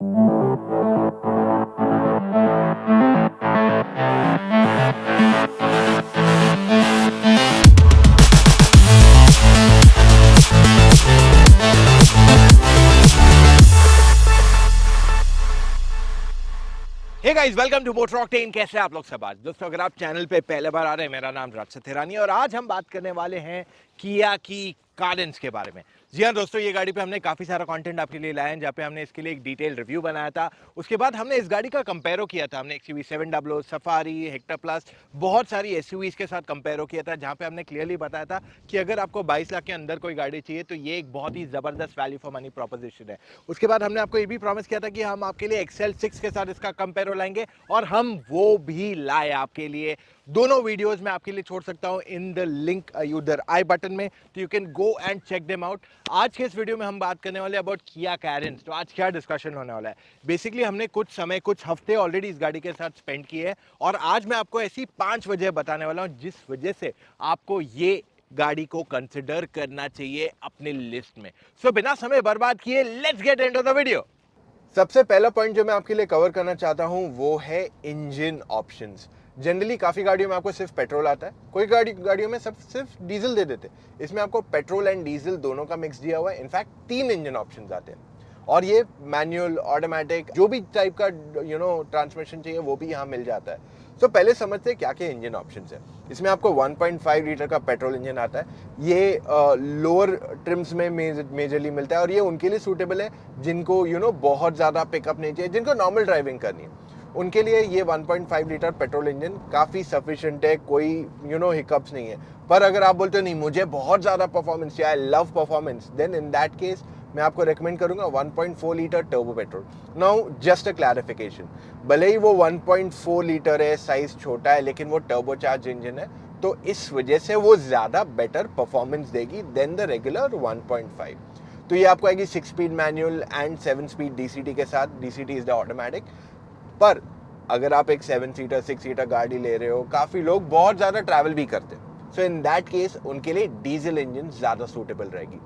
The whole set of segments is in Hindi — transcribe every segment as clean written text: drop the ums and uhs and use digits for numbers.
Hey guys, welcome to Motor Octane. कैसे हैं आप लोग सब? आज दोस्तों, अगर आप चैनल पे पहले बार आ रहे हैं, मेरा नाम राजसथ हिरानी और आज हम बात करने वाले हैं किया की कारेंस के बारे में। जी हाँ दोस्तों, ये गाड़ी पे हमने काफ़ी सारा कंटेंट आपके लिए लाया है, जहाँ पे हमने इसके लिए एक डिटेल रिव्यू बनाया था। उसके बाद हमने इस गाड़ी का कंपेयरो किया था। हमने XUV700, सफारी, हेक्टर प्लस, बहुत सारी SUVs के साथ कंपेयरो किया था, जहाँ पे हमने क्लियरली बताया था कि अगर आपको 22 लाख के अंदर कोई गाड़ी चाहिए तो ये एक बहुत ही ज़बरदस्त वैल्यू फॉर मनी प्रोपोजिशन है। उसके बाद हमने आपको ये भी प्रॉमिस किया था कि हम आपके लिए XL6 के साथ इसका कंपेयरो लाएंगे और हम वो भी लाए आपके लिए। दोनों वीडियोस मैं आपके लिए छोड़ सकता हूं इन द लिंक उधर आई बटन में, तो you can go and check them out. आज के इस वीडियो में हम बात करने वाले अबाउट किया कैरेंस। तो आज क्या डिस्कशन होने वाला है? बेसिकली हमने कुछ समय, कुछ हफ्ते ऑलरेडी इस गाड़ी के साथ स्पेंड किए हैं और आज मैं आपको ऐसी 5 वजह बताने वाला हूं जिस वजह से आपको ये गाड़ी को कंसिडर करना चाहिए अपने लिस्ट में। सो बिना समय बर्बाद किए let's get into the video. सबसे पहला पॉइंट जो मैं आपके लिए कवर करना चाहता हूं वो है इंजन ऑप्शंस। जनरली काफ़ी गाड़ियों में आपको सिर्फ पेट्रोल आता है, कोई गाड़ियों में सब सिर्फ डीजल दे देते। इसमें आपको पेट्रोल एंड डीजल दोनों का मिक्स दिया हुआ है। इनफैक्ट 3 इंजन ऑप्शंस आते हैं और ये मैनुअल, ऑटोमेटिक, जो भी टाइप का ट्रांसमिशन चाहिए वो भी यहाँ मिल जाता है। तो पहले समझते हैं क्या क्या इंजन ऑप्शंस है। इसमें आपको 1.5 लीटर का पेट्रोल इंजन आता है। ये लोअर ट्रिम्स में मेजरली मिलता है और ये उनके लिए सूटेबल है जिनको बहुत ज़्यादा पिकअप नहीं चाहिए, जिनको नॉर्मल ड्राइविंग करनी है। उनके लिए ये 1.5 लीटर पेट्रोल इंजन काफ़ी सफिशिएंट है, कोई हिकअप्स नहीं है। पर अगर आप बोलते हो नहीं मुझे बहुत ज़्यादा परफॉर्मेंस चाहिए, I love performance, then in that case मैं आपको रेकमेंड करूंगा 1.4 litre turbo petrol. Now just a clarification, भले ही वो 1.4 लीटर है, साइज छोटा है, लेकिन वो टर्बो चार्ज इंजन है, तो इस वजह से वो ज़्यादा बेटर परफॉर्मेंस देगी देन द रेगुलर 1.5। तो ये आपको आएगी 6 speed manual and 7 speed DCT के साथ। DCT is the automatic. पर अगर आप एक 7 सीटर 6 सीटर गाड़ी ले रहे हो, काफ़ी लोग बहुत ज़्यादा ट्रैवल भी करते हैं, सो इन दैट केस उनके लिए डीजल इंजन ज़्यादा सूटेबल रहेगी।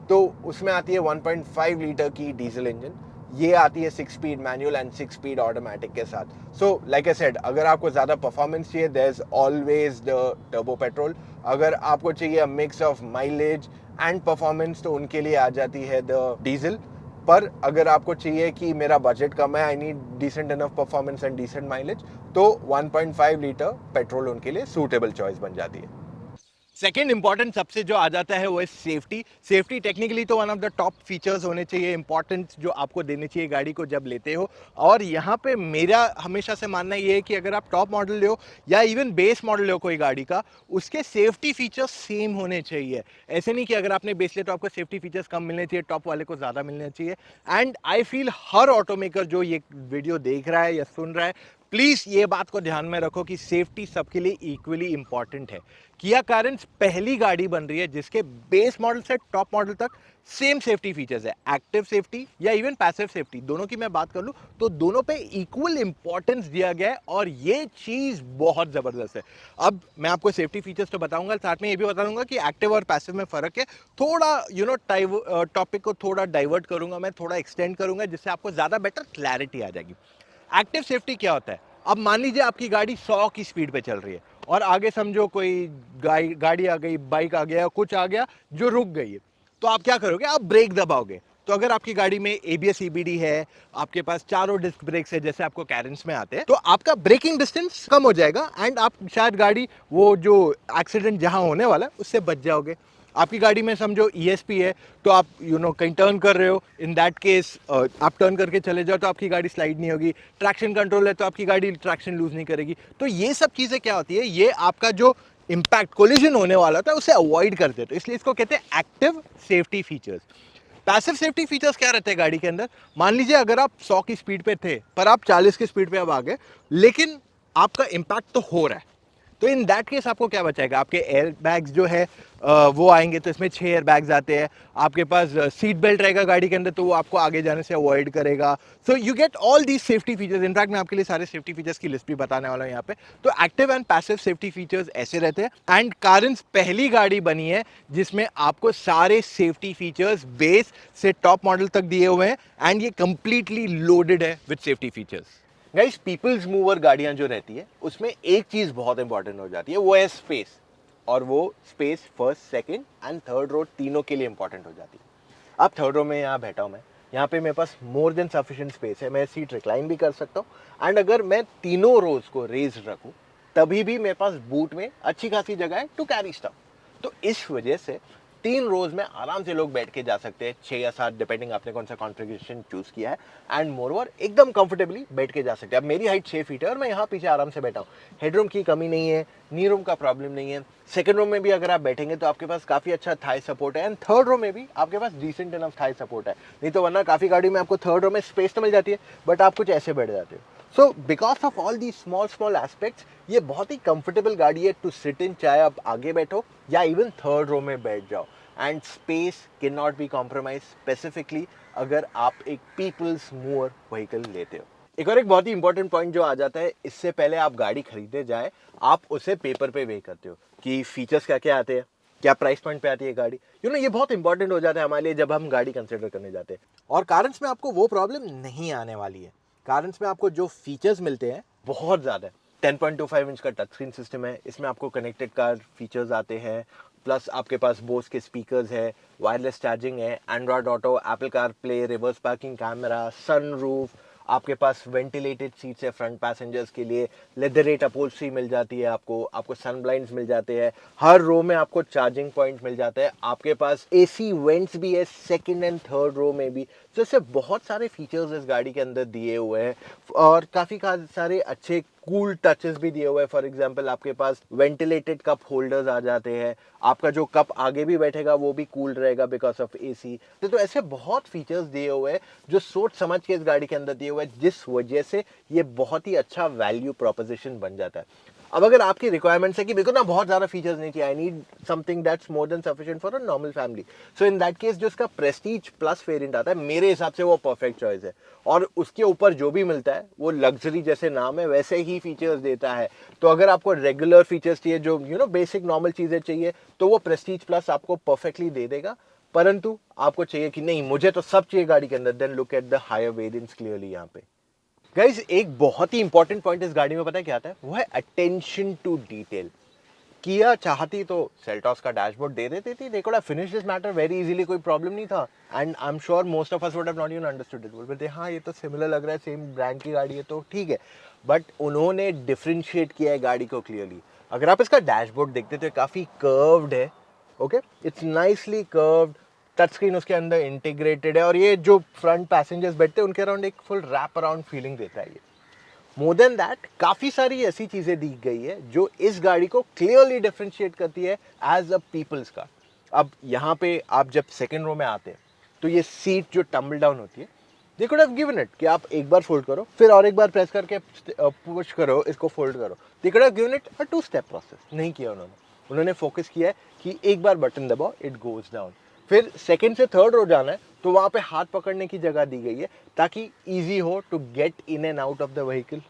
तो उसमें आती है 1.5 लीटर की डीजल इंजन, ये आती है 6 speed manual and 6 speed automatic के साथ। सो लाइक आई सेड, अगर आपको ज़्यादा परफॉर्मेंस चाहिए there is always the turbo petrol. अगर आपको चाहिए a mix of mileage and performance तो उनके लिए आ जाती है द डीजल। पर अगर आपको चाहिए कि मेरा बजट कम है, I need decent enough performance and decent mileage, तो 1.5 लीटर पेट्रोल उनके लिए सूटेबल चॉइस बन जाती है। सेकेंड इंपॉर्टेंट सबसे जो आ जाता है वो है सेफ्टी। सेफ्टी टेक्निकली तो one of the top features होने चाहिए, इंपॉर्टेंस जो आपको देनी चाहिए गाड़ी को जब लेते हो। और यहाँ पे मेरा हमेशा से मानना ये है कि अगर आप टॉप मॉडल ले हो या इवन बेस मॉडल ले हो कोई गाड़ी का, उसके सेफ्टी फीचर्स सेम होने चाहिए। ऐसे नहीं कि अगर आपने बेस लिया तो आपको सेफ्टी फीचर्स कम मिलने चाहिए, टॉप वाले को ज़्यादा मिलने चाहिए। And I feel her automaker जो ये वीडियो देख रहा है या सुन रहा है, प्लीज ये बात को ध्यान में रखो कि सेफ्टी सबके लिए इक्वली इंपॉर्टेंट है। किया कारेंस पहली गाड़ी बन रही है जिसके बेस मॉडल से टॉप मॉडल तक सेम सेफ्टी फीचर्स है। एक्टिव सेफ्टी या इवन पैसिव सेफ्टी, दोनों की मैं बात कर लूं तो दोनों पे इक्वल इंपॉर्टेंस दिया गया है और ये चीज बहुत जबरदस्त है। अब मैं आपको सेफ्टी फीचर्स तो बताऊंगा, साथ में ये भी बता दूंगा कि एक्टिव और पैसिव में फर्क है। थोड़ा टॉपिक को थोड़ा डाइवर्ट करूंगा, मैं थोड़ा एक्सटेंड करूंगा जिससे आपको ज्यादा बेटर क्लैरिटी आ जाएगी। एक्टिव सेफ्टी क्या होता है? अब मान लीजिए आपकी गाड़ी 100 की स्पीड पे चल रही है और आगे समझो कोई गाड़ी आ गई, बाइक आ गया, कुछ आ गया जो रुक गई है, तो आप क्या करोगे? आप ब्रेक दबाओगे। तो अगर आपकी गाड़ी में ABS EBD है, आपके पास चारों डिस्क ब्रेक्स है जैसे आपको कैरेंस में आते हैं, तो आपका ब्रेकिंग डिस्टेंस कम हो जाएगा एंड आप शायद गाड़ी वो जो एक्सीडेंट जहां होने वाला है उससे बच जाओगे। आपकी गाड़ी में समझो ESP है, तो आप कहीं टर्न कर रहे हो, इन दैट केस आप टर्न करके चले जाओ तो आपकी गाड़ी स्लाइड नहीं होगी। ट्रैक्शन कंट्रोल है तो आपकी गाड़ी ट्रैक्शन लूज नहीं करेगी। तो ये सब चीज़ें क्या होती है, ये आपका जो इम्पैक्ट कोलिजन होने वाला था उसे अवॉइड करते हैं, तो इसलिए इसको कहते हैं active safety features. Passive safety features क्या रहते हैं गाड़ी के अंदर? मान लीजिए अगर आप 100 की स्पीड पे थे पर आप 40 की स्पीड पे अब आ गए, लेकिन आपका इम्पैक्ट तो हो रहा है, तो इन दैट केस आपको क्या बचाएगा, आपके एयर बैग्स जो है वो आएंगे, तो इसमें 6 एयर बैग्स आते हैं, आपके पास सीट बेल्ट रहेगा गाड़ी के अंदर, तो वो आपको आगे जाने से अवॉइड करेगा। So you get all these safety features. In fact मैं आपके लिए सारे सेफ्टी फीचर्स की लिस्ट भी बताने वाला हूँ यहाँ पे। तो active and passive safety features ऐसे रहते हैं। एंड कारेंस पहली गाड़ी बनी है जिसमें आपको सारे सेफ्टी फीचर्स बेस से टॉप मॉडल तक दिए हुए हैं, एंड ये कंप्लीटली लोडेड है with safety features. Guys, people's mover गाड़ियां जो रहती है उसमें एक चीज बहुत इंपॉर्टेंट हो जाती है, वो है स्पेस। और वो space first, second and third row तीनों के लिए इंपॉर्टेंट हो जाती है। अब थर्ड रो में यहाँ बैठा हूँ मैं, यहाँ पे मेरे पास मोर देन सफिशिएंट स्पेस है, मैं सीट रिक्लाइन भी कर सकता हूँ। एंड अगर मैं तीनों रोज को रेज रखूँ तभी भी मेरे पास बूट में अच्छी खासी जगह है टू कैरी स्टफ। तो इस वजह से 3 रोज में आराम से लोग बैठ के जा सकते हैं, 6 या 7 डिपेंडिंग आपने कौन सा कॉन्फ़िगरेशन चूज किया है। एंड मोरओवर एकदम कंफर्टेबली बैठ के जा सकते हैं। अब मेरी हाइट 6 फीट है और मैं यहाँ पीछे आराम से बैठा हूँ, हेडरूम की कमी नहीं है, नी रूम का प्रॉब्लम नहीं है। सेकंड रो में भी अगर आप बैठेंगे तो आपके पास काफी अच्छा थाई सपोर्ट है, एंड थर्ड रो में भी आपके पास डिसेंट इनफ थाई सपोर्ट है। नहीं तो वरना काफी गाड़ी में आपको थर्ड रो में स्पेस तो मिल जाती है, बट आप कुछ ऐसे बैठ जाते हो। So because of all the small aspects ये बहुत ही कंफर्टेबल गाड़ी है टू सिट इन, चाहे आप आगे बैठो या इवन थर्ड रो में बैठ जाओ। And space can not be compromise, specifically अगर आप एक पीपल्स मूवर व्हीकल लेते हो। एक बहुत ही इंपॉर्टेंट पॉइंट जो आ जाता है, इससे पहले आप गाड़ी खरीदने जाए आप उसे पेपर पे वे करते हो कि फीचर्स क्या क्या आते हैं, क्या प्राइस पॉइंट पे आती है गाड़ी। ये बहुत इंपॉर्टेंट हो जाता है हमारे लिए जब हम गाड़ी कंसिडर करने जाते हैं। और कारेंस में आपको वो प्रॉब्लम नहीं आने वाली है। कारेंस में आपको जो फीचर्स मिलते हैं बहुत ज़्यादा है। 10.25 इंच का टच स्क्रीन सिस्टम है, इसमें आपको कनेक्टेड कार फीचर्स आते हैं, प्लस आपके पास बोस के स्पीकर्स है, वायरलेस चार्जिंग है, Android auto, Apple car play, reverse parking camera, sunroof, आपके पास वेंटिलेटेड सीट्स है फ्रंट पैसेंजर्स के लिए, लेदरेट अपहोल्स्ट्री मिल जाती है, आपको सन ब्लाइंड्स मिल जाते हैं, हर रो में आपको चार्जिंग पॉइंट मिल जाता है, आपके पास एसी वेंट्स भी है सेकंड एंड थर्ड रो में भी। तो इससे बहुत सारे फीचर्स इस गाड़ी के अंदर दिए हुए हैं और काफ़ी सारे अच्छे कूल टचेस भी दिए हुए हैं। फॉर एग्जांपल आपके पास वेंटिलेटेड कप होल्डर्स आ जाते हैं, आपका जो कप आगे भी बैठेगा वो भी कूल रहेगा बिकॉज ऑफ एसी। तो ऐसे बहुत फीचर्स दिए हुए हैं जो सोच समझ के इस गाड़ी के अंदर दिए हुए हैं, जिस वजह से ये बहुत ही अच्छा वैल्यू प्रोपोजिशन बन जाता है। अब अगर आपकी रिक्वायरमेंट्स है कि मेरे को ना बहुत ज़्यादा फीचर्स नहीं चाहिए, I need something that's more than sufficient for a normal family, so in that case जो इसका प्रेस्टीज प्लस वेरिएंट आता है मेरे हिसाब से वो परफेक्ट चॉइस है। और उसके ऊपर जो भी मिलता है वो लग्जरी जैसे नाम है वैसे ही फीचर्स देता है। तो अगर आपको रेगुलर फीचर्स चाहिए, जो बेसिक नॉर्मल चीज़ें चाहिए, तो वो प्रेस्टीज प्लस आपको परफेक्टली दे देगा। परंतु आपको चाहिए कि नहीं मुझे तो सब चाहिए गाड़ी के अंदर, then look at the higher variants clearly यहाँ पे। गाइज, एक बहुत ही इंपॉर्टेंट पॉइंट इस गाड़ी में पता है क्या आता है, वो है अटेंशन टू डिटेल। किया चाहती तो सेल्टॉस का डैशबोर्ड दे देती थी, दे could have finished this matter very easily, कोई प्रॉब्लम नहीं था। And I am sure most of us would have not even understood it. बोलते हाँ ये तो सिमिलर लग रहा है, सेम ब्रांड की गाड़ी है तो ठीक है, बट उन्होंने डिफ्रेंशिएट किया है गाड़ी को क्लियरली। अगर आप इसका डैशबोर्ड देखते तो काफ़ी कर्व्ड है, okay, it's nicely curved, touch screen उसके अंदर इंटीग्रेटेड है, और ये जो फ्रंट पैसेंजर्स बैठते हैं उनके अराउंड एक फुल रैप अराउंड फीलिंग देता है ये। मोर देन दैट काफ़ी सारी ऐसी चीज़ें दी गई है जो इस गाड़ी को क्लियरली डिफ्रेंशिएट करती है एज अ पीपल्स कार। अब यहाँ पे आप जब सेकेंड रो में आते हैं तो ये सीट जो टम्बल डाउन होती है, दे कुड हैव गिवन इट कि आप एक बार फोल्ड करो फिर और एक बार प्रेस करके पुश करो, इसको फोल्ड करो। दे could have given it a 2 step process, नहीं किया उन्होंने फोकस किया है कि एक बार बटन दबाओ इट गोज डाउन, फिर सेकंड से थर्ड रो जाना है तो वहाँ पे हाथ पकड़ने की जगह दी गई है ताकि इजी हो to get in and out of the vehicle.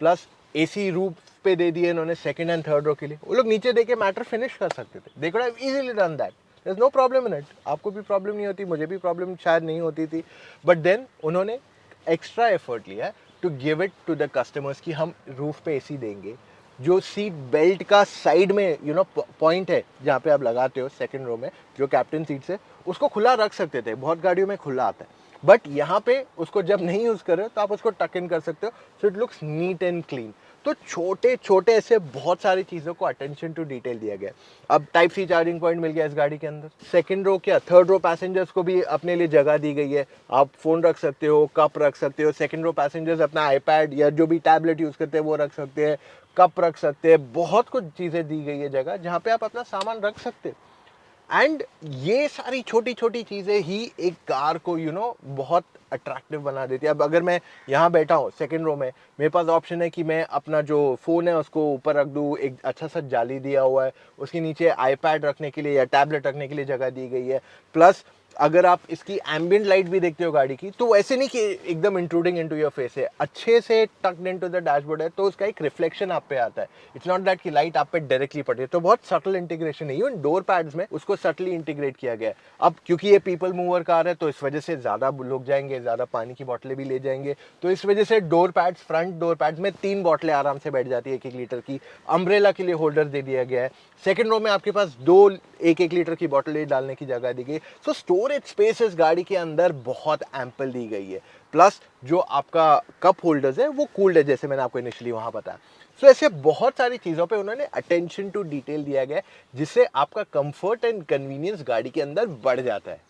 Plus AC roof पे दे दिए इन्होंने सेकंड एंड थर्ड रो के लिए, वो लोग नीचे दे के मैटर फिनिश कर सकते थे, they could have easily done that, there is no problem in it. आपको भी प्रॉब्लम नहीं होती, मुझे भी प्रॉब्लम शायद नहीं होती थी, बट देन उन्होंने एक्स्ट्रा एफर्ट लिया to give it to the customers कि हम रूफ पे एसी देंगे। जो सीट बेल्ट का साइड में पॉइंट है जहाँ पे आप लगाते हो सेकंड रो में, जो कैप्टन सीट से उसको खुला रख सकते थे, बहुत गाड़ियों में खुला आता है, बट यहाँ पे उसको जब नहीं यूज़ कर रहे हो तो आप उसको टक इन कर सकते हो, so it looks neat and clean. तो छोटे छोटे ऐसे बहुत सारी चीज़ों को अटेंशन टू डिटेल दिया गया। अब टाइप सी चार्जिंग पॉइंट मिल गया इस गाड़ी के अंदर, सेकंड रो क्या थर्ड रो पैसेंजर्स को भी अपने लिए जगह दी गई है, आप फ़ोन रख सकते हो, कप रख सकते हो, सेकंड रो पैसेंजर्स अपना आईपैड या जो भी टैबलेट यूज़ करते हैं वो रख सकते हैं, कप रख सकते हैं, बहुत कुछ चीज़ें दी गई है जगह जहाँ पे आप अपना सामान रख सकते हैं। एंड ये सारी छोटी छोटी चीज़ें ही एक कार को बहुत अट्रैक्टिव बना देती है। अब अगर मैं यहाँ बैठा हूँ सेकंड रो में, मेरे पास ऑप्शन है कि मैं अपना जो फ़ोन है उसको ऊपर रख दूँ, एक अच्छा सा जाली दिया हुआ है, उसके नीचे आईपैड रखने के लिए या टैबलेट रखने के लिए जगह दी गई है। प्लस अगर आप इसकी एम्बियंट लाइट भी देखते हो गाड़ी की, तो ऐसे नहीं कि एकदम इंट्रूडिंग इनटू योर फेस है, अच्छे से टक्ड इनटू द डैशबोर्ड है, तो उसका एक रिफ्लेक्शन आप पे आता है। इट्स नॉट दैट कि लाइट आप पे डायरेक्टली पड़ रही है। तो बहुत सटल इंटीग्रेशन है, इवन डोर पैड्स में उसको सटली इंटीग्रेट किया गया है। अब क्योंकि ये पीपल मूवर कार है, तो इस वजह से ज़्यादा लोग जाएंगे, ज़्यादा पानी की बोतलें भी ले जाएंगे, तो इस वजह से door pads, front door pads में 3 बोतलें आराम से बैठ जाती है 1-1 लीटर की। अम्ब्रेला के लिए होल्डर दे दिया गया है। सेकंड रो में आपके पास 2 1-1 लीटर की बोतलें डालने की जगह दी गई। सो स्टोरेज स्पेस इस गाड़ी के अंदर बहुत एम्पल दी गई है। प्लस जो आपका कप होल्डर्स है वो कूल्ड है, जैसे मैंने आपको इनिशियली वहां बताया। सो ऐसे बहुत सारी चीज़ों पे उन्होंने अटेंशन टू डिटेल दिया गया है, जिससे आपका कंफर्ट एंड कन्वीनियंस गाड़ी के अंदर बढ़ जाता है।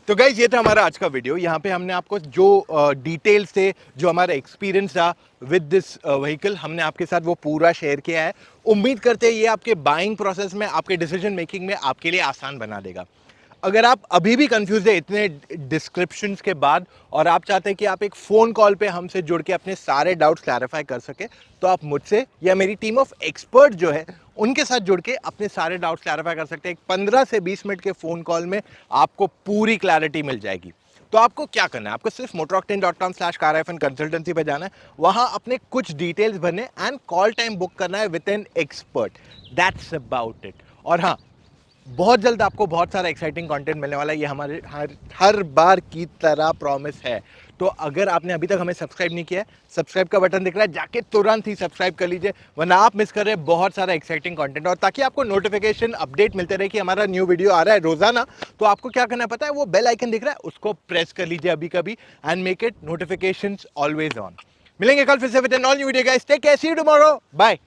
तो गाइज ये था हमारा आज का वीडियो। यहाँ पे हमने आपको जो डिटेल्स थे, जो हमारा एक्सपीरियंस था विद दिस व्हीकल, हमने आपके साथ वो पूरा शेयर किया है। उम्मीद करते हैं ये आपके बाइंग प्रोसेस में, आपके डिसीजन मेकिंग में आपके लिए आसान बना देगा। अगर आप अभी भी कंफ्यूज है इतने डिस्क्रिप्शंस के बाद, और आप चाहते हैं कि आप एक फ़ोन कॉल पे हमसे जुड़ के अपने सारे डाउट्स क्लैरिफाई कर सके, तो आप मुझसे या मेरी टीम ऑफ एक्सपर्ट जो है उनके साथ जुड़ के अपने सारे डाउट्स क्लैरिफाई कर सकते हैं। एक 15 से 20 मिनट के फ़ोन कॉल में आपको पूरी क्लैरिटी मिल जाएगी। तो आपको क्या करना है, आपको सिर्फ motoroctane.com/car-consultancy पे जाना है, वहां अपने कुछ डिटेल्स भरने एंड कॉल टाइम बुक करना है with an expert. That's about it. और हाँ, बहुत जल्द आपको बहुत सारा एक्साइटिंग कंटेंट मिलने वाला है, ये हमारे हर बार की तरह प्रॉमिस है। तो अगर आपने अभी तक हमें सब्सक्राइब नहीं किया है, सब्सक्राइब का बटन दिख रहा है, जाके तुरंत ही सब्सक्राइब कर लीजिए, वरना आप मिस कर रहे हैं बहुत सारा एक्साइटिंग कंटेंट। और ताकि आपको नोटिफिकेशन अपडेट मिलते रहे कि हमारा न्यू वीडियो आ रहा है रोजाना, तो आपको क्या करना पता है, वो बेल आइकन दिख रहा है उसको प्रेस कर लीजिए अभी कभी, and make it notifications always on. मिलेंगे कल फिर से with an all new video guys, take care, see you tomorrow, bye.